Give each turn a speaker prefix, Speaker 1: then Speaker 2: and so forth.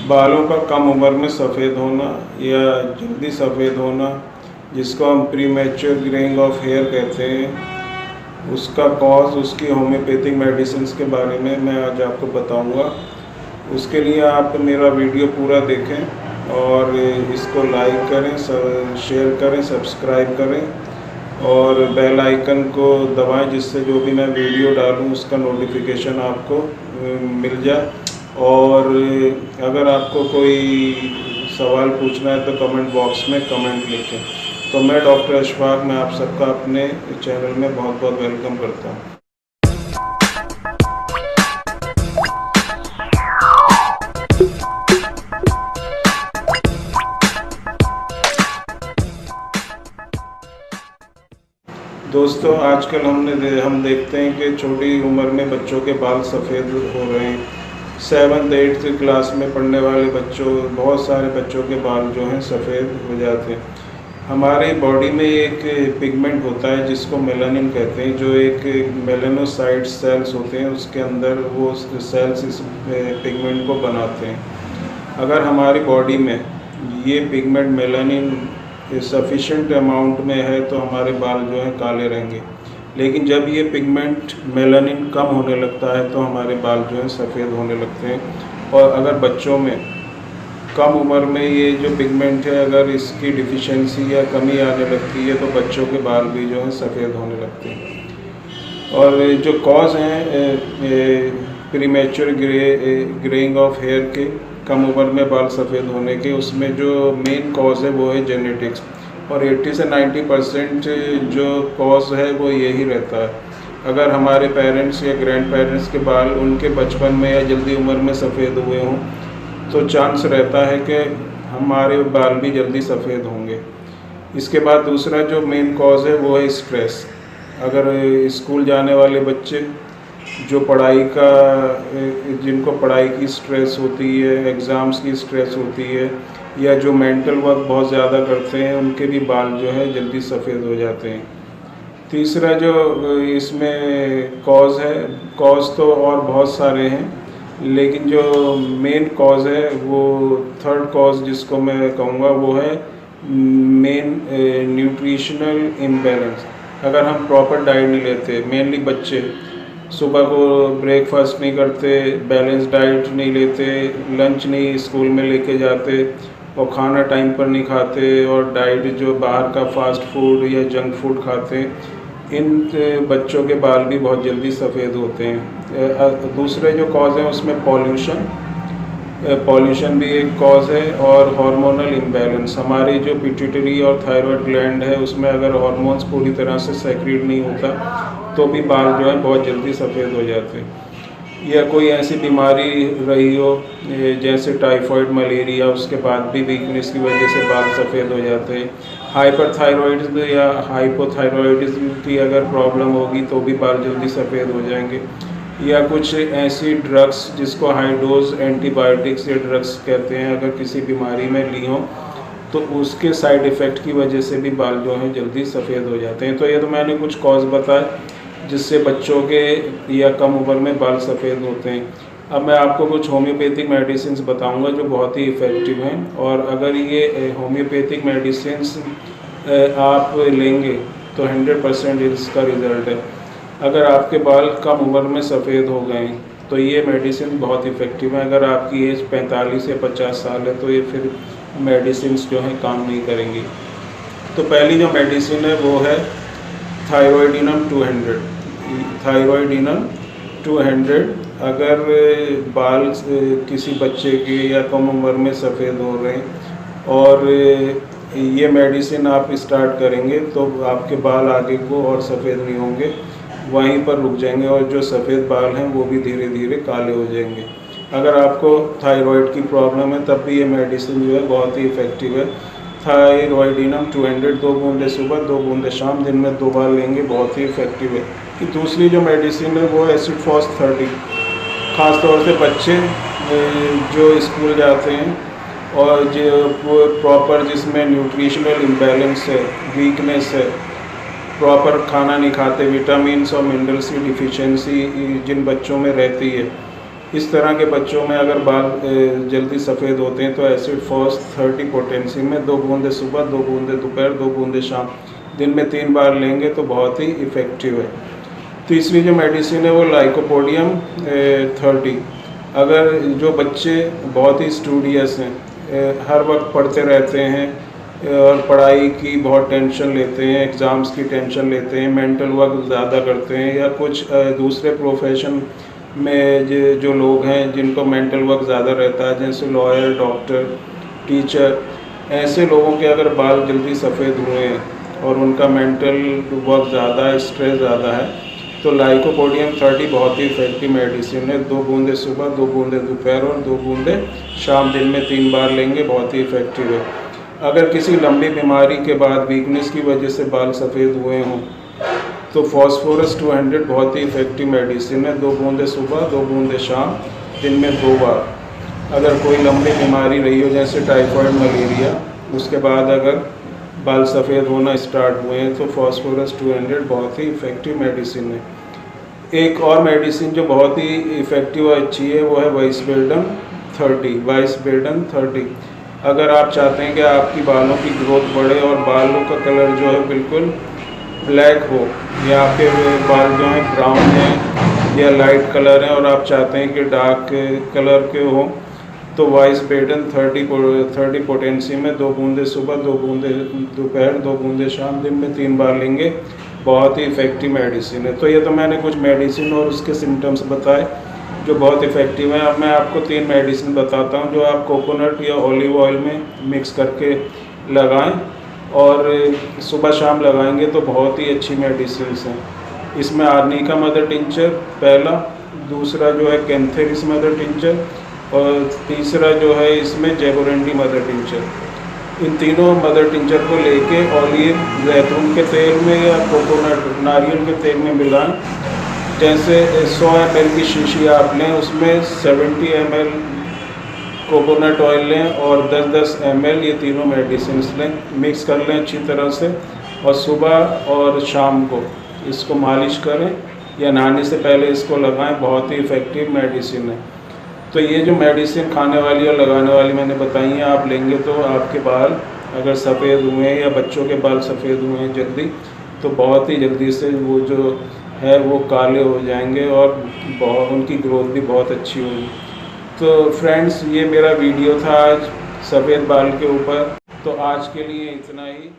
Speaker 1: बालों का कम उम्र में सफ़ेद होना या जल्दी सफ़ेद होना, जिसको हम प्रीमैच्योर ग्रेइंग ऑफ हेयर कहते हैं, उसका कॉज, उसकी होम्योपैथिक मेडिसिन के बारे में मैं आज आपको बताऊंगा। उसके लिए आप मेरा वीडियो पूरा देखें और इसको लाइक करें, शेयर करें, सब्सक्राइब करें और बेल आइकन को दबाएं, जिससे जो भी मैं वीडियो डालूं उसका नोटिफिकेशन आपको मिल जाए। और अगर आपको कोई सवाल पूछना है तो कमेंट बॉक्स में कमेंट लिखें। तो मैं डॉक्टर अशफाक, मैं आप सबका अपने चैनल में बहुत बहुत वेलकम करता हूँ। दोस्तों, आजकल हम देखते हैं कि छोटी उम्र में बच्चों के बाल सफ़ेद हो रहे हैं। 7th-8th क्लास में पढ़ने वाले बहुत सारे बच्चों के बाल जो हैं सफ़ेद हो जाते हैं। हमारे बॉडी में एक पिगमेंट होता है जिसको मेलानिन कहते हैं, जो एक मेलानोसाइट सेल्स होते हैं, उसके अंदर वो सेल्स इस पिगमेंट को बनाते हैं। अगर हमारी बॉडी में ये पिगमेंट मेलानिन सफिशेंट अमाउंट में है तो हमारे बाल जो हैं काले रहेंगे। लेकिन जब ये पिगमेंट मेलानिन कम होने लगता है तो हमारे बाल जो हैं सफ़ेद होने लगते हैं। और अगर बच्चों में कम उम्र में ये जो पिगमेंट है, अगर इसकी डिफिशिएंसी या कमी आने लगती है तो बच्चों के बाल भी जो हैं सफ़ेद होने लगते हैं। और जो कॉज हैं प्रीमैच्योर ग्रेइंग ऑफ हेयर के, कम उम्र में बाल सफ़ेद होने के, उसमें जो मेन कॉज है वो है जेनेटिक्स। और 80 से 90% जो कॉज है वो यही रहता है। अगर हमारे पेरेंट्स या ग्रैंड पेरेंट्स के बाल उनके बचपन में या जल्दी उम्र में सफ़ेद हुए हों तो चांस रहता है कि हमारे बाल भी जल्दी सफ़ेद होंगे। इसके बाद दूसरा जो मेन कॉज है वो है स्ट्रेस। अगर स्कूल जाने वाले बच्चे जो जिनको पढ़ाई की स्ट्रेस होती है, एग्ज़ाम्स की स्ट्रेस होती है, या जो मेंटल वर्क बहुत ज़्यादा करते हैं, उनके भी बाल जो है जल्दी सफ़ेद हो जाते हैं। तीसरा जो इसमें कॉज है, कॉज तो और बहुत सारे हैं, लेकिन जो मेन कॉज है वो थर्ड कॉज जिसको मैं कहूँगा वो है मेन न्यूट्रिशनल इम्बैलेंस। अगर हम प्रॉपर डाइट नहीं लेते, मेनली बच्चे सुबह को ब्रेकफास्ट नहीं करते, बैलेंस डाइट नहीं लेते, लंच नहीं स्कूल में लेके जाते और खाना टाइम पर नहीं खाते, और डाइट जो बाहर का फास्ट फूड या जंक फूड खाते हैं, इन बच्चों के बाल भी बहुत जल्दी सफ़ेद होते हैं। दूसरे जो कॉज हैं उसमें पॉल्यूशन भी एक कॉज है, और हार्मोनल इम्बैलेंस। हमारी जो पिट्यूटरी और थायराइड ग्लैंड है उसमें अगर हार्मोन्स पूरी तरह से सेक्रेट नहीं होता तो भी बाल जो है बहुत जल्दी सफ़ेद हो जाते हैं। या कोई ऐसी बीमारी रही हो जैसे टाइफाइड, मलेरिया, उसके बाद भी वीकनेस की वजह से बाल सफ़ेद हो जाते हैं। हाइपरथायरॉयडिज्म या हाइपोथायरॉयडिज्म की अगर प्रॉब्लम होगी तो भी बाल जल्दी सफ़ेद हो जाएंगे। या कुछ ऐसी ड्रग्स जिसको हाई डोज एंटीबायोटिक्स या ड्रग्स कहते हैं, अगर किसी बीमारी में ली हो तो उसके साइड इफ़ेक्ट की वजह से भी बाल जो हैं जल्दी सफ़ेद हो जाते हैं। तो ये तो मैंने कुछ कॉज बताए जिससे बच्चों के या कम उम्र में बाल सफ़ेद होते हैं। अब मैं आपको कुछ होम्योपैथिक मेडिसिन बताऊंगा जो बहुत ही इफ़ेक्टिव हैं, और अगर ये होम्योपैथिक मेडिसिन आप लेंगे तो 100% इसका रिज़ल्ट है। अगर आपके बाल कम उम्र में सफ़ेद हो गए तो ये मेडिसिन बहुत इफ़ेक्टिव है। अगर आपकी एज 45 या 50 साल है तो ये फिर मेडिसिन जो हैं काम नहीं करेंगी। तो पहली जो मेडिसिन है वो है थायरॉयडिनम 200। थायरॉयडिनम 200 अगर बाल किसी बच्चे के या कम उम्र में सफ़ेद हो रहे हैं और ये मेडिसिन आप स्टार्ट करेंगे तो आपके बाल आगे को और सफ़ेद नहीं होंगे, वहीं पर रुक जाएंगे, और जो सफ़ेद बाल हैं वो भी धीरे धीरे काले हो जाएंगे। अगर आपको थायराइड की प्रॉब्लम है तब भी ये मेडिसिन जो है बहुत ही इफ़ेक्टिव है। थायरॉयडिनम 200 2 बूंदे सुबह, 2 बूंदे शाम, दिन में 2 बार लेंगे, बहुत ही इफ़ेक्टिव है। कि दूसरी जो मेडिसिन है वो है एसिड फॉस 30। ख़ास तौर से बच्चे जो स्कूल जाते हैं और जो प्रॉपर जिसमें न्यूट्रिशनल इम्बैलेंस है, वीकनेस है, प्रॉपर खाना नहीं खाते, विटामिन्स और मिनरल्स की डिफिशिएंसी जिन बच्चों में रहती है, इस तरह के बच्चों में अगर बाल जल्दी सफ़ेद होते हैं तो एसिड फॉस 30 पोटेंसी में 2 बूंदे सुबह, 2 बूंदे दोपहर, 2 बूंदे शाम, दिन में 3 बार लेंगे तो बहुत ही इफ़ेक्टिव है। तीसरी जो मेडिसिन है वो लाइकोपोडियम 30। अगर जो बच्चे बहुत ही स्टूडियस हैं, हर वक्त पढ़ते रहते हैं और पढ़ाई की बहुत टेंशन लेते हैं, एग्ज़ाम्स की टेंशन लेते हैं, मेंटल वर्क ज़्यादा करते हैं, या कुछ दूसरे प्रोफेशन में जो लोग हैं जिनको मेंटल वर्क ज़्यादा रहता है, जैसे लॉयर, डॉक्टर, टीचर, ऐसे लोगों के अगर बाल जल्दी सफ़ेद हुए हैं और उनका मेंटल वर्क ज़्यादा है, स्ट्रेस ज़्यादा है, तो लाइकोपोडियम 30 बहुत ही इफेक्टिव मेडिसिन है। 2 बूंदे सुबह, 2 बूंदे दोपहर और 2 बूंदे शाम, दिन में 3 बार लेंगे, बहुत ही इफेक्टिव है। अगर किसी लंबी बीमारी के बाद वीकनेस की वजह से बाल सफ़ेद हुए हों तो फॉस्फोरस 200 बहुत ही इफेक्टिव मेडिसिन है। 2 बूंदे सुबह, 2 बूंदे शाम, दिन में 2 बार। अगर कोई लंबी बीमारी रही हो जैसे टाइफाइड, मलेरिया, उसके बाद अगर बाल सफ़ेद होना स्टार्ट हुए हैं तो फॉस्फोरस 200 बहुत ही इफ़ेक्टिव मेडिसिन है। एक और मेडिसिन जो बहुत ही इफ़ेक्टिव और अच्छी है वो है वाइसबेल्डम 30। वाइसबेल्डम 30 अगर आप चाहते हैं कि आपकी बालों की ग्रोथ बढ़े और बालों का कलर जो है बिल्कुल ब्लैक हो, या आपके बाल जो हैं ब्राउन हैं या लाइट कलर हैं और आप चाहते हैं कि डार्क कलर के हों, तो वाइसबेल्डम 30 पोटेंसी में 2 बूंदे सुबह, 2 बूंदे दोपहर, 2 बूंदे शाम, दिन में 3 बार लेंगे, बहुत ही इफ़ेक्टिव मेडिसिन है। तो ये तो मैंने कुछ मेडिसिन और उसके सिम्टम्स बताए जो बहुत इफ़ेक्टिव हैं। अब मैं आपको 3 मेडिसिन बताता हूँ जो आप कोकोनट या ऑलिव ऑयल में मिक्स करके लगाएं और सुबह शाम लगाएंगे तो बहुत ही अच्छी मेडिसिन हैं। इसमें आर्निका मदर टिंचर पहला, दूसरा जो है कैंथेरिस मदर टिंचर और तीसरा जो है इसमें जेबोरेंडी मदर टिंचर। इन तीनों मदर टिंचर को लेके ऑलिव, जैतून के तेल में या कोकोनट, नारियल के तेल में मिलाएं। जैसे 100 ml की शीशी आप लें, उसमें 70 ml कोकोनट ऑयल लें और 10-10 ml ये तीनों मेडिसिन लें, मिक्स कर लें अच्छी तरह से और सुबह और शाम को इसको मालिश करें या नहाने से पहले इसको लगाएं, बहुत ही इफ़ेक्टिव मेडिसिन है। तो ये जो मेडिसिन खाने वाली और लगाने वाली मैंने बताई हैं, आप लेंगे तो आपके बाल अगर सफ़ेद हुए हैं या बच्चों के बाल सफ़ेद हुए हैं जल्दी, तो बहुत ही जल्दी से वो जो है वो काले हो जाएंगे और बहुत उनकी ग्रोथ भी बहुत अच्छी होगी। तो फ्रेंड्स, ये मेरा वीडियो था आज सफ़ेद बाल के ऊपर। तो आज के लिए इतना ही।